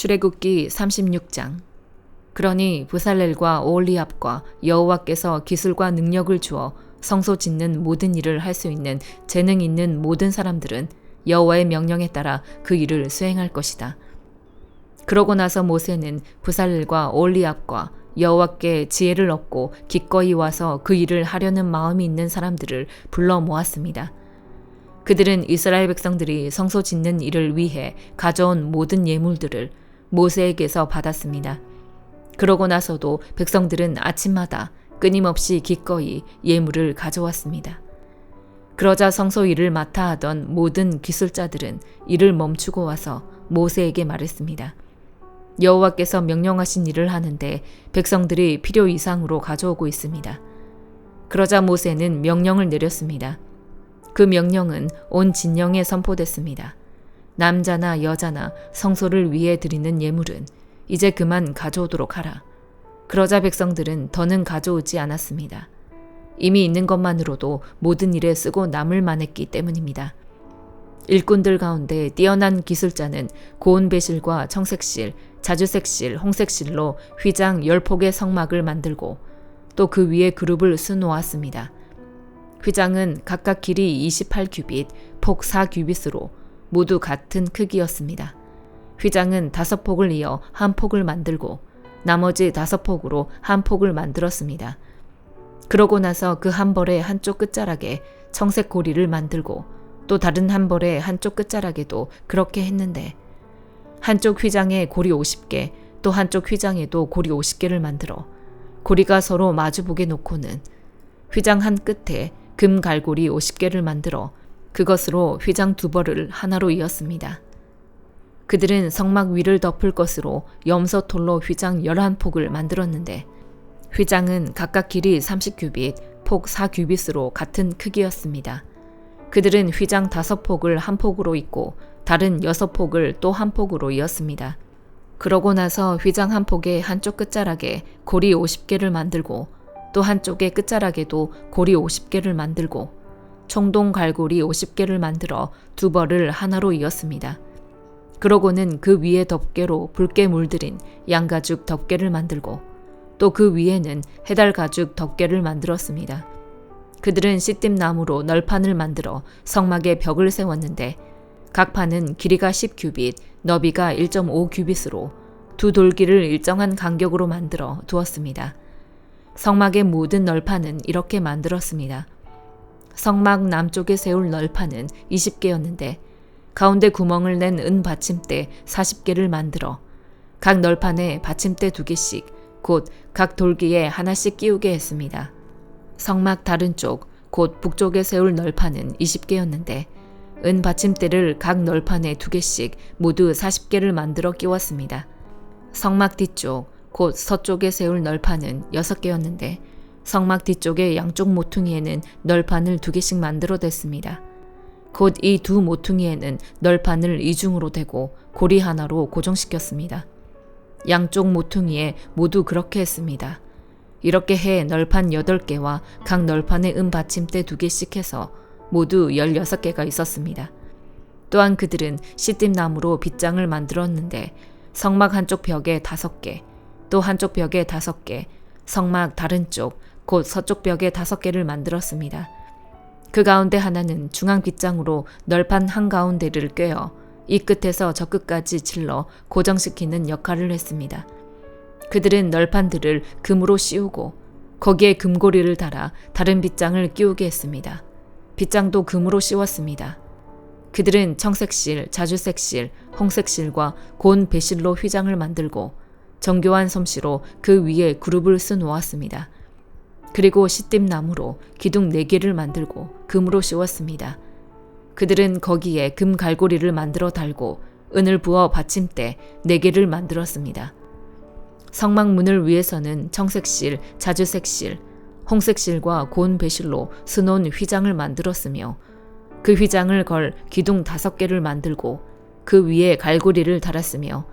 출애굽기 36장. 그러니 브살렐과 오홀리압과 여호와께서 기술과 능력을 주어 성소 짓는 모든 일을 할 수 있는 재능 있는 모든 사람들은 여호와의 명령에 따라 그 일을 수행할 것이다. 그러고 나서 모세는 브살렐과 오홀리압과 여호와께 지혜를 얻고 기꺼이 와서 그 일을 하려는 마음이 있는 사람들을 불러 모았습니다. 그들은 이스라엘 백성들이 성소 짓는 일을 위해 가져온 모든 예물들을 모세에게서 받았습니다. 그러고 나서도 백성들은 아침마다 끊임없이 기꺼이 예물을 가져왔습니다. 그러자 성소 일을 맡아 하던 모든 기술자들은 일을 멈추고 와서 모세에게 말했습니다. 여호와께서 명령하신 일을 하는데 백성들이 필요 이상으로 가져오고 있습니다. 그러자 모세는 명령을 내렸습니다. 그 명령은 온 진영에 선포됐습니다. 남자나 여자나 성소를 위해 드리는 예물은 이제 그만 가져오도록 하라. 그러자 백성들은 더는 가져오지 않았습니다. 이미 있는 것만으로도 모든 일에 쓰고 남을 만했기 때문입니다. 일꾼들 가운데 뛰어난 기술자는 고운 배실과 청색실, 자주색실, 홍색실로 휘장 10폭의 성막을 만들고 또 그 위에 그룹을 수놓았습니다. 휘장은 각각 길이 28규빗, 폭 4규빗으로 모두 같은 크기였습니다. 휘장은 5폭을 이어 한 폭을 만들고 나머지 5폭으로 한 폭을 만들었습니다. 그러고 나서 그 한 벌의 한쪽 끝자락에 청색 고리를 만들고 또 다른 한 벌의 한쪽 끝자락에도 그렇게 했는데 한쪽 휘장에 고리 50개, 또 한쪽 휘장에도 고리 50개를 만들어 고리가 서로 마주보게 놓고는 휘장 한 끝에 금 갈고리 50개를 만들어 그것으로 휘장 2벌을 하나로 이었습니다. 그들은 성막 위를 덮을 것으로 염소톨로 휘장 11폭을 만들었는데 휘장은 각각 길이 30규빗, 폭 4규빗으로 같은 크기였습니다. 그들은 휘장 5폭을 한 폭으로 잇고 다른 6폭을 또 한 폭으로 이었습니다. 그러고 나서 휘장 한 폭의 한쪽 끝자락에 고리 50개를 만들고 또 한쪽의 끝자락에도 고리 50개를 만들고 총동 갈고리 50개를 만들어 2벌을 하나로 이었습니다. 그러고는 그 위에 덮개로 붉게 물들인 양가죽 덮개를 만들고 또 그 위에는 해달가죽 덮개를 만들었습니다. 그들은 시띠나무로 널판을 만들어 성막에 벽을 세웠는데 각 판은 길이가 10규빗, 너비가 1.5규빗으로 두 돌기를 일정한 간격으로 만들어 두었습니다. 성막의 모든 널판은 이렇게 만들었습니다. 성막 남쪽에 세울 널판은 20개였는데 가운데 구멍을 낸 은 받침대 40개를 만들어 각 널판에 받침대 2개씩 곧 각 돌기에 하나씩 끼우게 했습니다. 성막 다른 쪽, 곧 북쪽에 세울 널판은 20개였는데 은 받침대를 각 널판에 2개씩 모두 40개를 만들어 끼웠습니다. 성막 뒤쪽, 곧 서쪽에 세울 널판은 6개였는데 성막 뒤쪽의 양쪽 모퉁이에는 널판을 2개씩 만들어댔습니다. 곧 이 2 모퉁이에는 널판을 이중으로 대고 고리 하나로 고정시켰습니다. 양쪽 모퉁이에 모두 그렇게 했습니다. 이렇게 해 널판 8개와 각 널판에 은 받침대 2개씩 해서 모두 16개가 있었습니다. 또한 그들은 시띠나무로 빗장을 만들었는데 성막 한쪽 벽에 5개, 또 한쪽 벽에 5개, 성막 다른 쪽, 곧 서쪽 벽에 5개를 만들었습니다. 그 가운데 하나는 중앙 빗장으로 널판 한가운데를 꿰어 이 끝에서 저 끝까지 질러 고정시키는 역할을 했습니다. 그들은 널판들을 금으로 씌우고 거기에 금고리를 달아 다른 빗장을 끼우게 했습니다. 빗장도 금으로 씌웠습니다. 그들은 청색실, 자주색실, 홍색실과 고운 배실로 휘장을 만들고 정교한 솜씨로 그 위에 그룹을 쓰놓았습니다. 그리고 시띠나무로 기둥 4개를 만들고 금으로 씌웠습니다. 그들은 거기에 금 갈고리를 만들어 달고 은을 부어 받침대 4개를 만들었습니다. 성막 문을 위에서는 청색실, 자주색실, 홍색실과 고운 배실로 수놓은 휘장을 만들었으며 그 휘장을 걸 기둥 5개를 만들고 그 위에 갈고리를 달았으며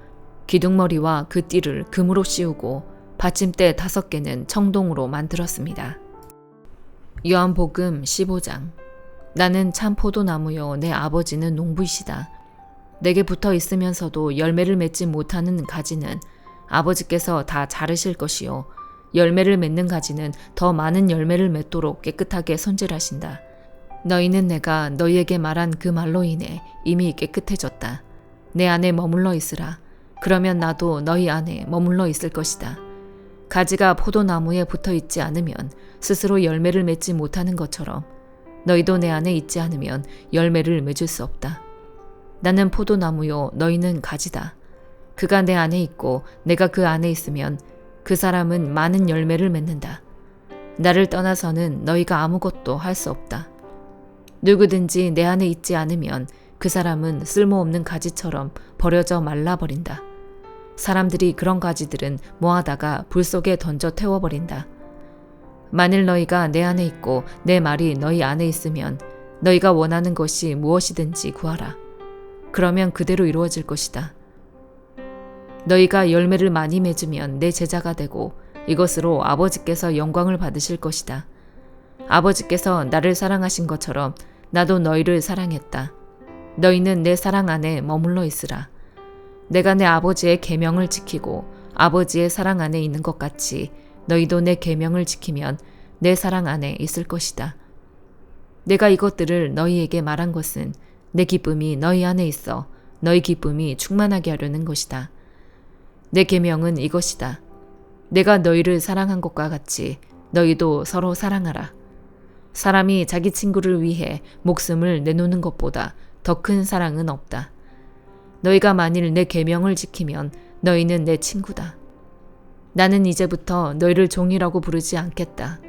기둥머리와 그 띠를 금으로 씌우고 받침대 5개는 청동으로 만들었습니다. 요한복음 15장. 나는 참 포도나무요 내 아버지는 농부이시다. 내게 붙어 있으면서도 열매를 맺지 못하는 가지는 아버지께서 다 자르실 것이요 열매를 맺는 가지는 더 많은 열매를 맺도록 깨끗하게 손질하신다. 너희는 내가 너희에게 말한 그 말로 인해 이미 깨끗해졌다. 내 안에 머물러 있으라. 그러면 나도 너희 안에 머물러 있을 것이다. 가지가 포도나무에 붙어 있지 않으면 스스로 열매를 맺지 못하는 것처럼 너희도 내 안에 있지 않으면 열매를 맺을 수 없다. 나는 포도나무요 너희는 가지다. 그가 내 안에 있고 내가 그 안에 있으면 그 사람은 많은 열매를 맺는다. 나를 떠나서는 너희가 아무것도 할 수 없다. 누구든지 내 안에 있지 않으면 그 사람은 쓸모없는 가지처럼 버려져 말라버린다. 사람들이 그런 가지들은 모아다가 불 속에 던져 태워버린다. 만일 너희가 내 안에 있고 내 말이 너희 안에 있으면 너희가 원하는 것이 무엇이든지 구하라. 그러면 그대로 이루어질 것이다. 너희가 열매를 많이 맺으면 내 제자가 되고 이것으로 아버지께서 영광을 받으실 것이다. 아버지께서 나를 사랑하신 것처럼 나도 너희를 사랑했다. 너희는 내 사랑 안에 머물러 있으라. 내가 내 아버지의 계명을 지키고 아버지의 사랑 안에 있는 것 같이 너희도 내 계명을 지키면 내 사랑 안에 있을 것이다. 내가 이것들을 너희에게 말한 것은 내 기쁨이 너희 안에 있어 너희 기쁨이 충만하게 하려는 것이다. 내 계명은 이것이다. 내가 너희를 사랑한 것과 같이 너희도 서로 사랑하라. 사람이 자기 친구를 위해 목숨을 내놓는 것보다 더 큰 사랑은 없다. 너희가 만일 내 계명을 지키면 너희는 내 친구다. 나는 이제부터 너희를 종이라고 부르지 않겠다.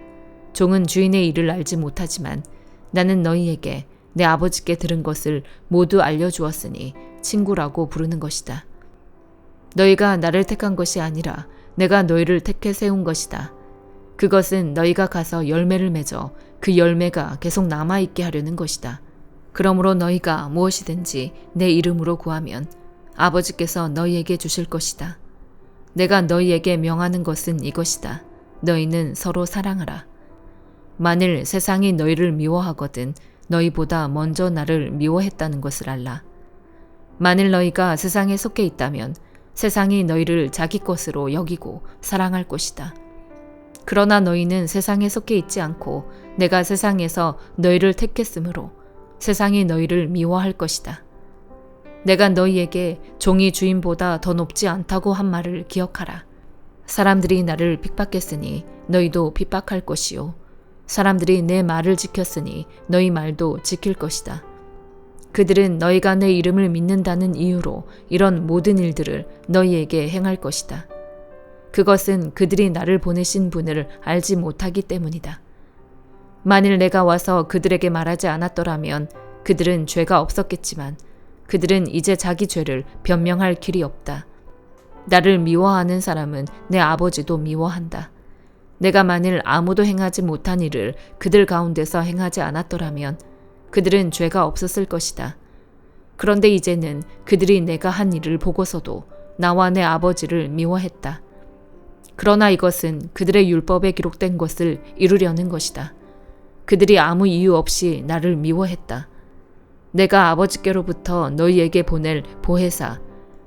종은 주인의 일을 알지 못하지만 나는 너희에게 내 아버지께 들은 것을 모두 알려주었으니 친구라고 부르는 것이다. 너희가 나를 택한 것이 아니라 내가 너희를 택해 세운 것이다. 그것은 너희가 가서 열매를 맺어 그 열매가 계속 남아있게 하려는 것이다. 그러므로 너희가 무엇이든지 내 이름으로 구하면 아버지께서 너희에게 주실 것이다. 내가 너희에게 명하는 것은 이것이다. 너희는 서로 사랑하라. 만일 세상이 너희를 미워하거든 너희보다 먼저 나를 미워했다는 것을 알라. 만일 너희가 세상에 속해 있다면 세상이 너희를 자기 것으로 여기고 사랑할 것이다. 그러나 너희는 세상에 속해 있지 않고 내가 세상에서 너희를 택했으므로 세상이 너희를 미워할 것이다. 내가 너희에게 종이 주인보다 더 높지 않다고 한 말을 기억하라. 사람들이 나를 핍박했으니 너희도 핍박할 것이요. 사람들이 내 말을 지켰으니 너희 말도 지킬 것이다. 그들은 너희가 내 이름을 믿는다는 이유로 이런 모든 일들을 너희에게 행할 것이다. 그것은 그들이 나를 보내신 분을 알지 못하기 때문이다. 만일 내가 와서 그들에게 말하지 않았더라면 그들은 죄가 없었겠지만 그들은 이제 자기 죄를 변명할 길이 없다. 나를 미워하는 사람은 내 아버지도 미워한다. 내가 만일 아무도 행하지 못한 일을 그들 가운데서 행하지 않았더라면 그들은 죄가 없었을 것이다. 그런데 이제는 그들이 내가 한 일을 보고서도 나와 내 아버지를 미워했다. 그러나 이것은 그들의 율법에 기록된 것을 이루려는 것이다. 그들이 아무 이유 없이 나를 미워했다. 내가 아버지께로부터 너희에게 보낼 보혜사,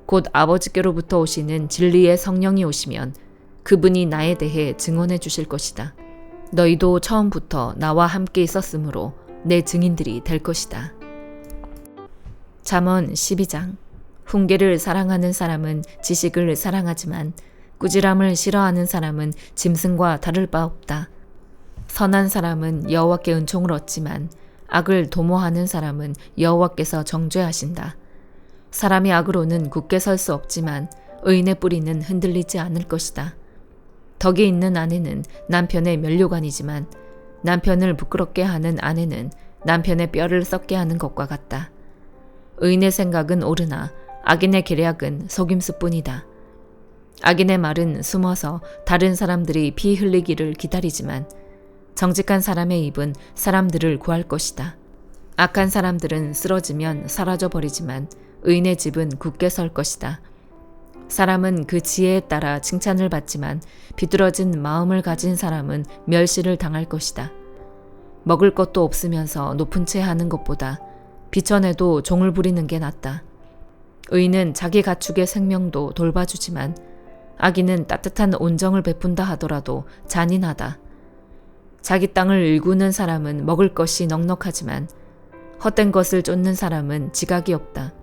곧 아버지께로부터 오시는 진리의 성령이 오시면 그분이 나에 대해 증언해 주실 것이다. 너희도 처음부터 나와 함께 있었으므로 내 증인들이 될 것이다. 잠언 12장. 훈계를 사랑하는 사람은 지식을 사랑하지만 꾸지람을 싫어하는 사람은 짐승과 다를 바 없다. 선한 사람은 여호와께 은총을 얻지만 악을 도모하는 사람은 여호와께서 정죄하신다. 사람이 악으로는 굳게 설 수 없지만 의인의 뿌리는 흔들리지 않을 것이다. 덕이 있는 아내는 남편의 면류관이지만 남편을 부끄럽게 하는 아내는 남편의 뼈를 썩게 하는 것과 같다. 의인의 생각은 옳으나 악인의 계략은 속임수뿐이다. 악인의 말은 숨어서 다른 사람들이 피 흘리기를 기다리지만 정직한 사람의 입은 사람들을 구할 것이다. 악한 사람들은 쓰러지면 사라져버리지만 의인의 집은 굳게 설 것이다. 사람은 그 지혜에 따라 칭찬을 받지만 비뚤어진 마음을 가진 사람은 멸시를 당할 것이다. 먹을 것도 없으면서 높은 채 하는 것보다 비천해도 종을 부리는 게 낫다. 의인은 자기 가축의 생명도 돌봐주지만 악인은 따뜻한 온정을 베푼다 하더라도 잔인하다. 자기 땅을 일구는 사람은 먹을 것이 넉넉하지만 헛된 것을 쫓는 사람은 지각이 없다.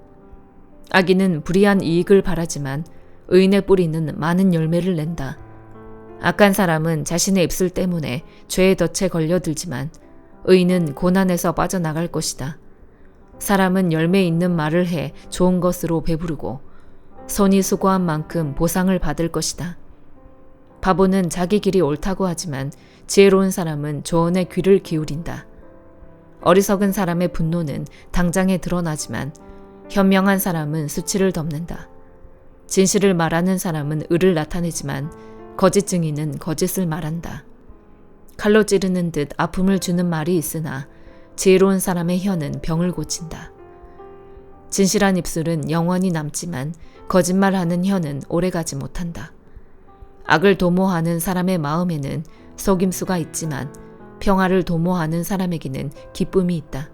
악인은 불의한 이익을 바라지만 의인의 뿌리는 많은 열매를 낸다. 악한 사람은 자신의 입술 때문에 죄의 덫에 걸려들지만 의인은 고난에서 빠져나갈 것이다. 사람은 열매 있는 말을 해 좋은 것으로 배부르고 손이 수고한 만큼 보상을 받을 것이다. 바보는 자기 길이 옳다고 하지만 지혜로운 사람은 조언에 귀를 기울인다. 어리석은 사람의 분노는 당장에 드러나지만 현명한 사람은 수치를 덮는다. 진실을 말하는 사람은 의를 나타내지만 거짓 증인은 거짓을 말한다. 칼로 찌르는 듯 아픔을 주는 말이 있으나 지혜로운 사람의 혀는 병을 고친다. 진실한 입술은 영원히 남지만 거짓말하는 혀는 오래가지 못한다. 악을 도모하는 사람의 마음에는 속임수가 있지만 평화를 도모하는 사람에게는 기쁨이 있다.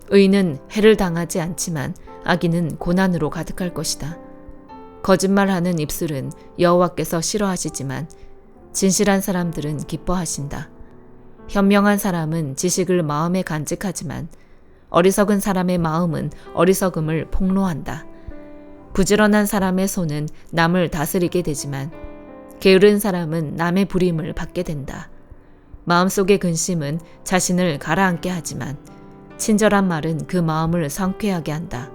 의인은 해를 당하지 않지만 악인은 고난으로 가득할 것이다. 거짓말하는 입술은 여호와께서 싫어하시지만 진실한 사람들은 기뻐하신다. 현명한 사람은 지식을 마음에 간직하지만 어리석은 사람의 마음은 어리석음을 폭로한다. 부지런한 사람의 손은 남을 다스리게 되지만 게으른 사람은 남의 부림을 받게 된다. 마음속의 근심은 자신을 가라앉게 하지만 친절한 말은 그 마음을 상쾌하게 한다.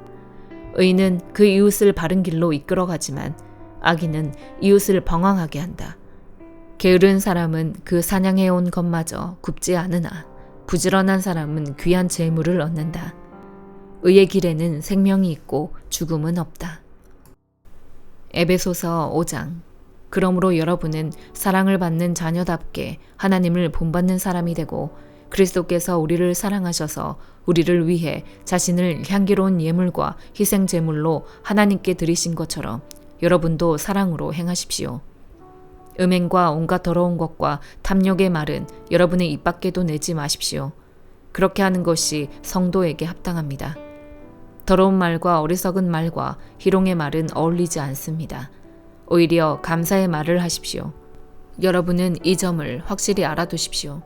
의인은 그 이웃을 바른 길로 이끌어가지만 악인은 이웃을 방황하게 한다. 게으른 사람은 그 사냥해온 것마저 굽지 않으나 부지런한 사람은 귀한 재물을 얻는다. 의의 길에는 생명이 있고 죽음은 없다. 에베소서 5장. 그러므로 여러분은 사랑을 받는 자녀답게 하나님을 본받는 사람이 되고 그리스도께서 우리를 사랑하셔서 우리를 위해 자신을 향기로운 예물과 희생 제물로 하나님께 드리신 것처럼 여러분도 사랑으로 행하십시오. 음행과 온갖 더러운 것과 탐욕의 말은 여러분의 입 밖에도 내지 마십시오. 그렇게 하는 것이 성도에게 합당합니다. 더러운 말과 어리석은 말과 희롱의 말은 어울리지 않습니다. 오히려 감사의 말을 하십시오. 여러분은 이 점을 확실히 알아두십시오.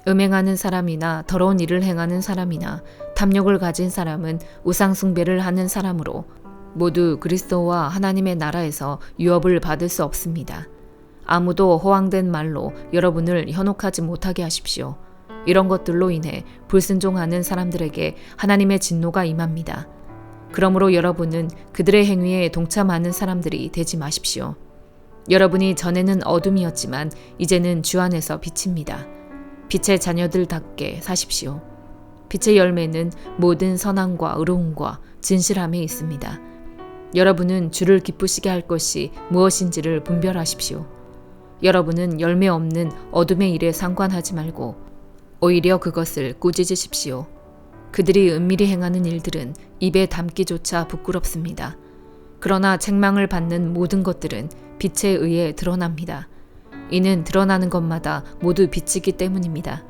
음행하는 사람이나 더러운 일을 행하는 사람이나 탐욕을 가진 사람은 우상 숭배를 하는 사람으로 모두 그리스도와 하나님의 나라에서 유업을 받을 수 없습니다. 아무도 허황된 말로 여러분을 현혹하지 못하게 하십시오. 이런 것들로 인해 불순종하는 사람들에게 하나님의 진노가 임합니다. 그러므로 여러분은 그들의 행위에 동참하는 사람들이 되지 마십시오. 여러분이 전에는 어둠이었지만 이제는 주 안에서 빛입니다. 빛의 자녀들답게 사십시오. 빛의 열매는 모든 선함과 의로움과 진실함에 있습니다. 여러분은 주를 기쁘시게 할 것이 무엇인지를 분별하십시오. 여러분은 열매 없는 어둠의 일에 상관하지 말고 오히려 그것을 꾸짖으십시오. 그들이 은밀히 행하는 일들은 입에 담기조차 부끄럽습니다. 그러나 책망을 받는 모든 것들은 빛에 의해 드러납니다. 이는 드러나는 것마다 모두 빛이기 때문입니다.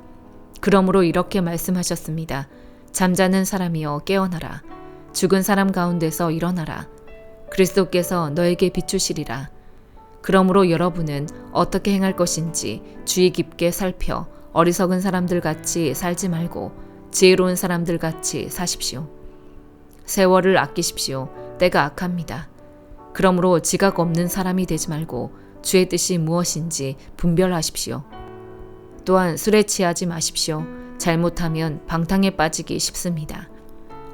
그러므로 이렇게 말씀하셨습니다. 잠자는 사람이여 깨어나라. 죽은 사람 가운데서 일어나라. 그리스도께서 너에게 비추시리라. 그러므로 여러분은 어떻게 행할 것인지 주의 깊게 살펴 어리석은 사람들 같이 살지 말고 지혜로운 사람들 같이 사십시오. 세월을 아끼십시오. 때가 악합니다. 그러므로 지각 없는 사람이 되지 말고 주의 뜻이 무엇인지 분별하십시오. 또한 술에 취하지 마십시오. 잘못하면 방탕에 빠지기 쉽습니다.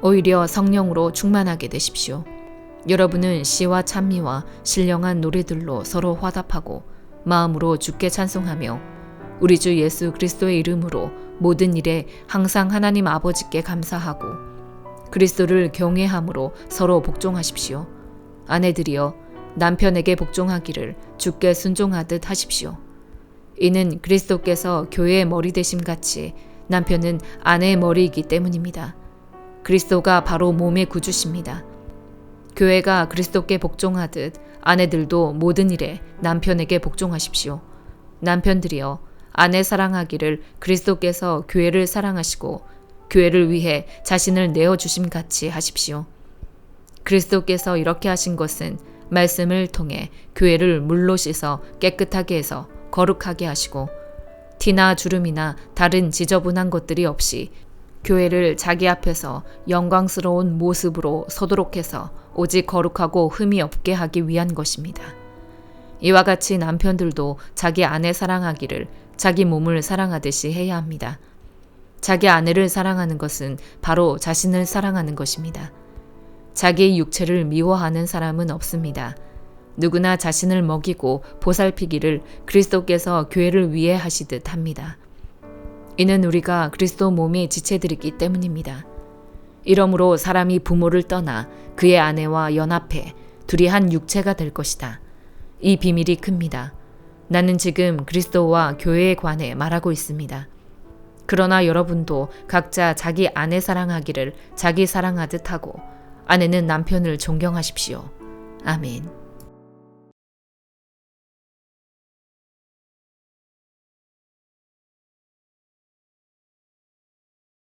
오히려 성령으로 충만하게 되십시오. 여러분은 시와 찬미와 신령한 노래들로 서로 화답하고 마음으로 주께 찬송하며 우리 주 예수 그리스도의 이름으로 모든 일에 항상 하나님 아버지께 감사하고 그리스도를 경외함으로 서로 복종하십시오. 아내들이여 남편에게 복종하기를 주께 순종하듯 하십시오. 이는 그리스도께서 교회의 머리 되심 같이 남편은 아내의 머리이기 때문입니다. 그리스도가 바로 몸의 구주십니다. 교회가 그리스도께 복종하듯 아내들도 모든 일에 남편에게 복종하십시오. 남편들이여 아내 사랑하기를 그리스도께서 교회를 사랑하시고 교회를 위해 자신을 내어주심 같이 하십시오. 그리스도께서 이렇게 하신 것은 말씀을 통해 교회를 물로 씻어 깨끗하게 해서 거룩하게 하시고 티나 주름이나 다른 지저분한 것들이 없이 교회를 자기 앞에서 영광스러운 모습으로 서도록 해서 오직 거룩하고 흠이 없게 하기 위한 것입니다. 이와 같이 남편들도 자기 아내 사랑하기를 자기 몸을 사랑하듯이 해야 합니다. 자기 아내를 사랑하는 것은 바로 자신을 사랑하는 것입니다. 자기의 육체를 미워하는 사람은 없습니다. 누구나 자신을 먹이고 보살피기를 그리스도께서 교회를 위해 하시듯 합니다. 이는 우리가 그리스도 몸의 지체들이기 때문입니다. 이러므로 사람이 부모를 떠나 그의 아내와 연합해 둘이 한 육체가 될 것이다. 이 비밀이 큽니다. 나는 지금 그리스도와 교회에 관해 말하고 있습니다. 그러나 여러분도 각자 자기 아내 사랑하기를 자기 사랑하듯 하고 아내는 남편을 존경하십시오. 아멘.